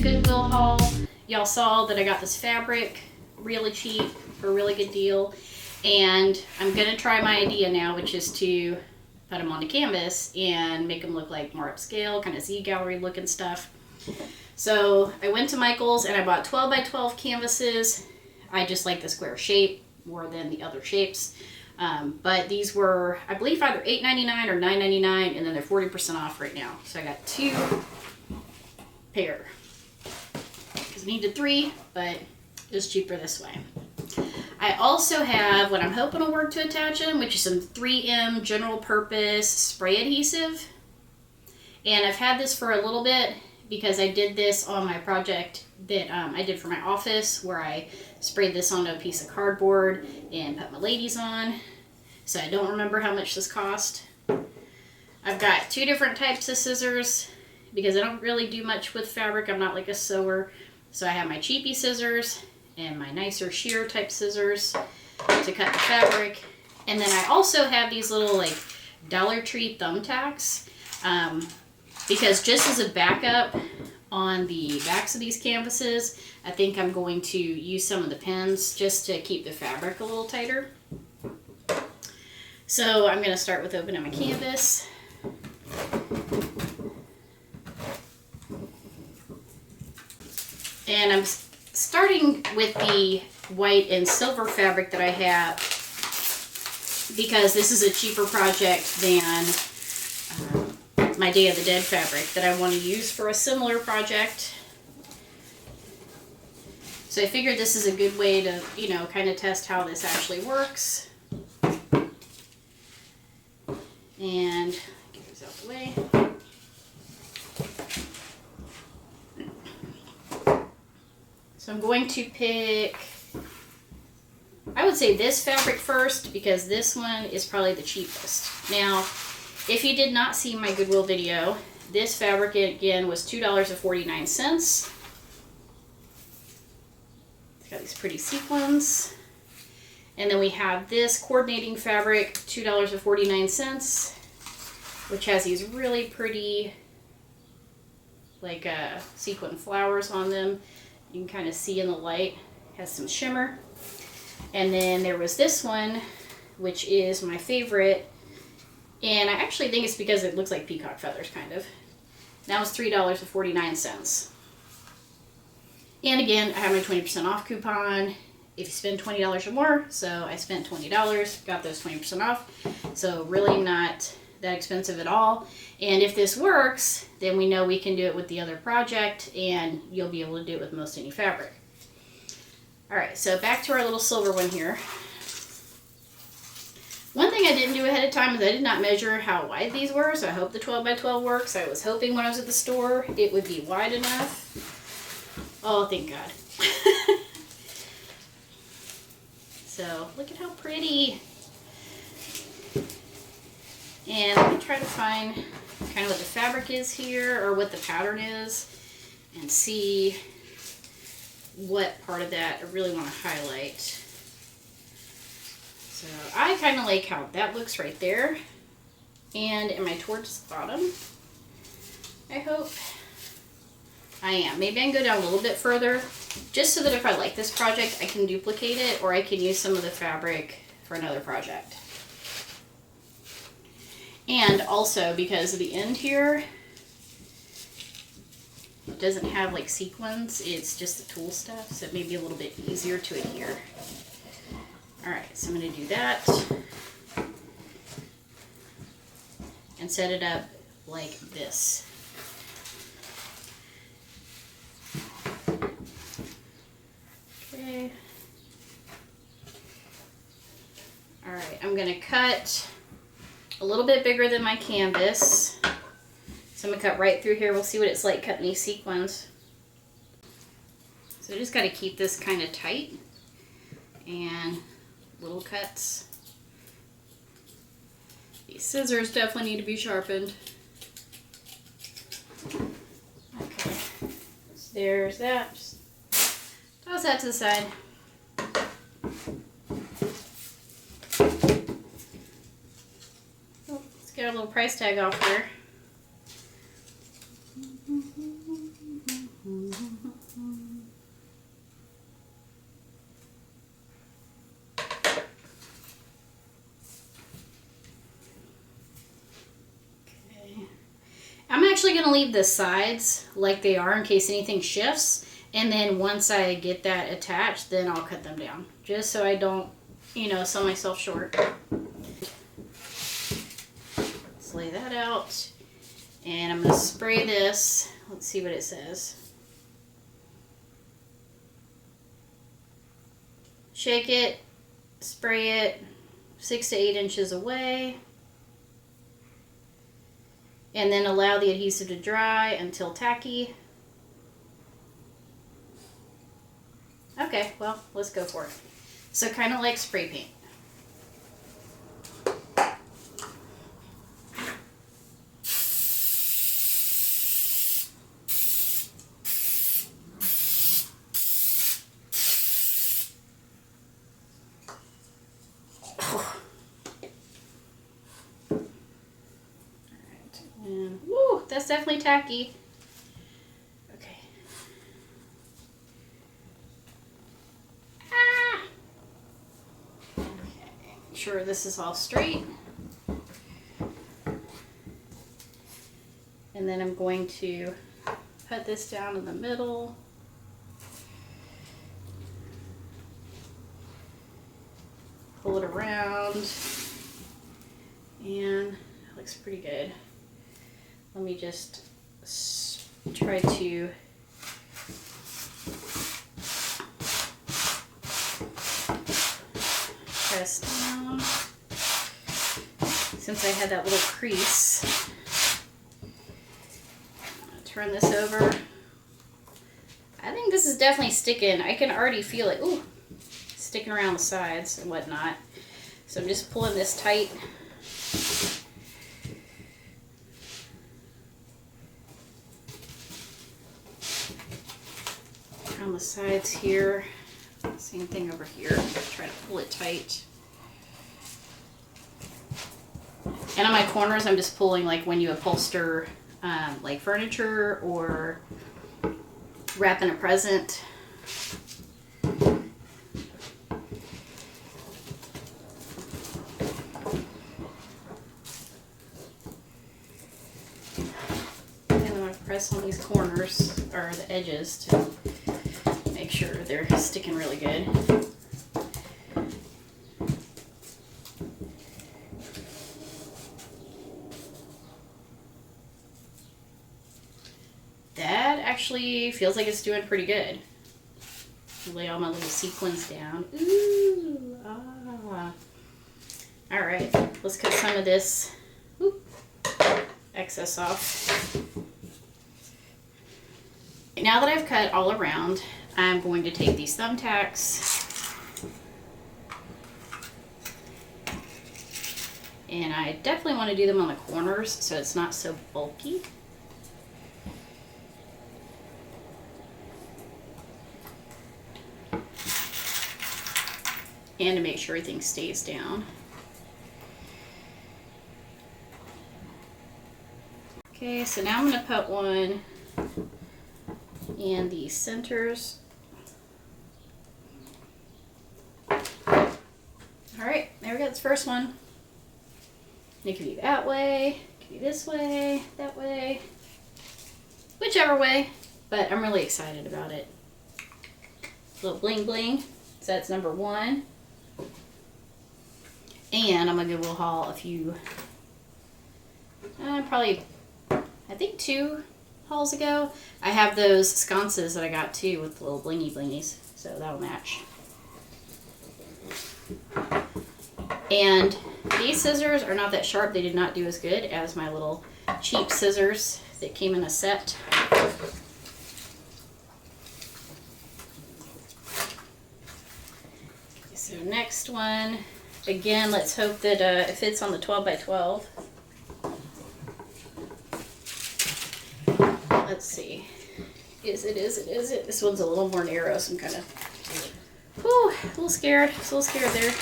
Goodwill haul. Y'all saw that I got this fabric really cheap for a really good deal. And I'm gonna try my idea now, which is to put them on the canvas and make them look like more upscale, kind of Z gallery looking stuff. So I went to Michael's and I bought 12 by 12 canvases. I just like the square shape more than the other shapes. But these were, I believe, either $8.99 or $9.99, and then they're 40% off right now. So I got 2 pair. Because I needed 3, but it was cheaper this way. I also have what I'm hoping will work to attach them, which is some 3M general purpose spray adhesive. And I've had this for a little bit because I did this on my project that I did for my office, where I sprayed this onto a piece of cardboard and put my ladies on. So I don't remember how much this cost. I've got 2 different types of scissors because I don't really do much with fabric. I'm not like a sewer. So I have my cheapy scissors and my nicer shear type scissors to cut the fabric. And then I also have these little like Dollar Tree thumbtacks because just as a backup on the backs of these canvases, I think I'm going to use some of the pins just to keep the fabric a little tighter. So I'm going to start with opening my canvas. And I'm starting with the white and silver fabric that I have because this is a cheaper project than my Day of the Dead fabric that I want to use for a similar project. So I figured this is a good way to, you know, kind of test how this actually works. And get this out the way. So I'm going to pick, I would say this fabric first because this one is probably the cheapest. Now, if you did not see my Goodwill video, this fabric again was $2.49. It's got these pretty sequins. And then we have this coordinating fabric, $2.49, which has these really pretty like sequin flowers on them. You can kind of see in the light, it has some shimmer. And then there was this one, which is my favorite. And I actually think it's because it looks like peacock feathers, kind of. That was $3.49. And again, I have my 20% off coupon. If you spend $20 or more, so I spent $20, got those 20% off. So really not that expensive at all. And if this works, then we know we can do it with the other project, and you'll be able to do it with most any fabric. All right, so back to our little silver one here. One thing I didn't do ahead of time is I did not measure how wide these were, so I hope the 12 by 12 works. I was hoping when I was at the store it would be wide enough. Oh, thank God. So look at how pretty. And let me try to find kind of what the fabric is here, or what the pattern is, and see what part of that I really want to highlight. So I kind of like how that looks right there. And am I towards the bottom? I hope. I am. Maybe I can go down a little bit further, just so that if I like this project, I can duplicate it, or I can use some of the fabric for another project. And also, because of the end here, it doesn't have like sequins, it's just the tulle stuff, so it may be a little bit easier to adhere. Alright, so I'm going to do that and set it up like this. Okay. Alright, I'm going to cut a little bit bigger than my canvas. So I'm going to cut right through here. We'll see what it's like cutting these sequins. So I just got to keep this kind of tight. And little cuts. These scissors definitely need to be sharpened. Okay. So there's that. Just toss that to the side. Get our little price tag off here. actually going to leave the sides like they are in case anything shifts. And then once I get that attached, then I'll cut them down. Just so I don't, you know, sell myself short. Let's lay that out. And I'm going to spray this. Let's see what it says. Shake it, spray it 6 to 8 inches away. And then allow the adhesive to dry until tacky. Okay, well, let's go for it. So kind of like spray paint. And, woo, that's definitely tacky. Okay. Ah! Okay, make sure this is all straight. And then I'm going to put this down in the middle. Pull it around. And it looks pretty good. Let me just try to press down. Since I had that little crease, turn this over. I think this is definitely sticking. I can already feel it. Ooh, sticking around the sides and whatnot. So I'm just pulling this tight. On the sides here, same thing over here. Try to pull it tight. And on my corners, I'm just pulling like when you upholster like furniture or wrapping a present. And I'm going to press on these corners or the edges to make sure they're sticking really good. That actually feels like it's doing pretty good. Lay all my little sequins down. Ooh, ah. All right, let's cut some of this excess off. Now that I've cut all around, I'm going to take these thumbtacks and I definitely want to do them on the corners so it's not so bulky. And to make sure everything stays down. Okay, so now I'm going to put one in the centers. Alright, there we go, it's the first one. It could be that way, it could be this way, that way, whichever way, but I'm really excited about it. A little bling bling, so that's number one. And I'm going to Goodwill haul a few, probably, I think 2 hauls ago. I have those sconces that I got too with little blingy blingies, so that'll match. And these scissors are not that sharp. They did not do as good as my little cheap scissors that came in a set. Okay, so next one. Again, let's hope that it fits on the 12 by 12. Let's see. Is it? This one's a little more narrow, so I'm kind of, a little scared. Just a little scared there.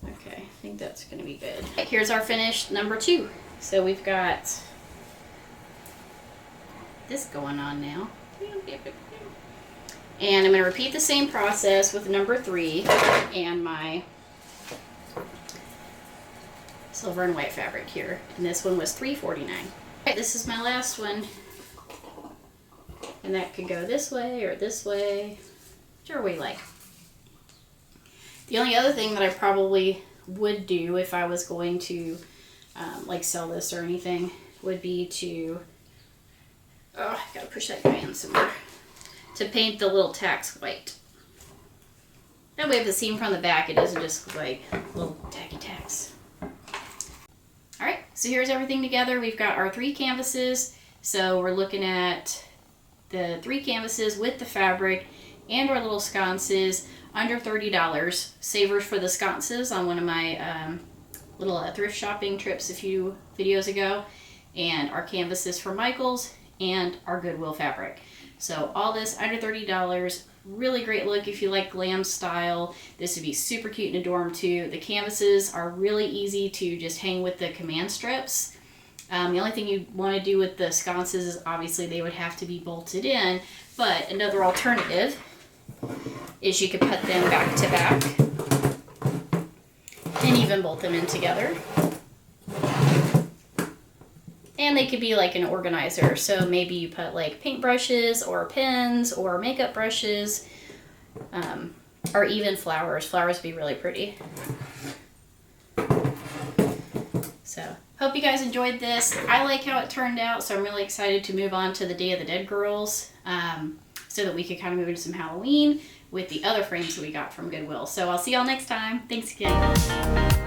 Okay, I think that's going to be good. Here's our finished number 2. So we've got this going on now. And I'm going to repeat the same process with number 3 and my silver and white fabric here. And this one was $3.49. This is my last one. And that could go this way or this way, whichever way you like. The only other thing that I probably would do if I was going to like sell this or anything would be to, I gotta push that guy in somewhere, to paint the little tacks white. That way if it's seen from the back, it doesn't just look like little tacky tacks. Alright, so here's everything together. We've got our 3 canvases. So we're looking at the 3 canvases with the fabric and our little sconces under $30. Savers for the sconces on one of my little thrift shopping trips a few videos ago. And our canvases for Michael's and our Goodwill fabric. So all this under $30. Really great look if you like glam style. This would be super cute in a dorm too. The canvases are really easy to just hang with the command strips. The only thing you want to do with the sconces is obviously they would have to be bolted in, but another alternative is you could put them back to back and even bolt them in together. And they could be like an organizer, so maybe you put like paintbrushes or pens or makeup brushes, or even flowers. Flowers would be really pretty. So, hope you guys enjoyed this. I like how it turned out, so I'm really excited to move on to the Day of the Dead girls, so that we could kind of move into some Halloween with the other frames that we got from Goodwill. So I'll see y'all next time. Thanks again.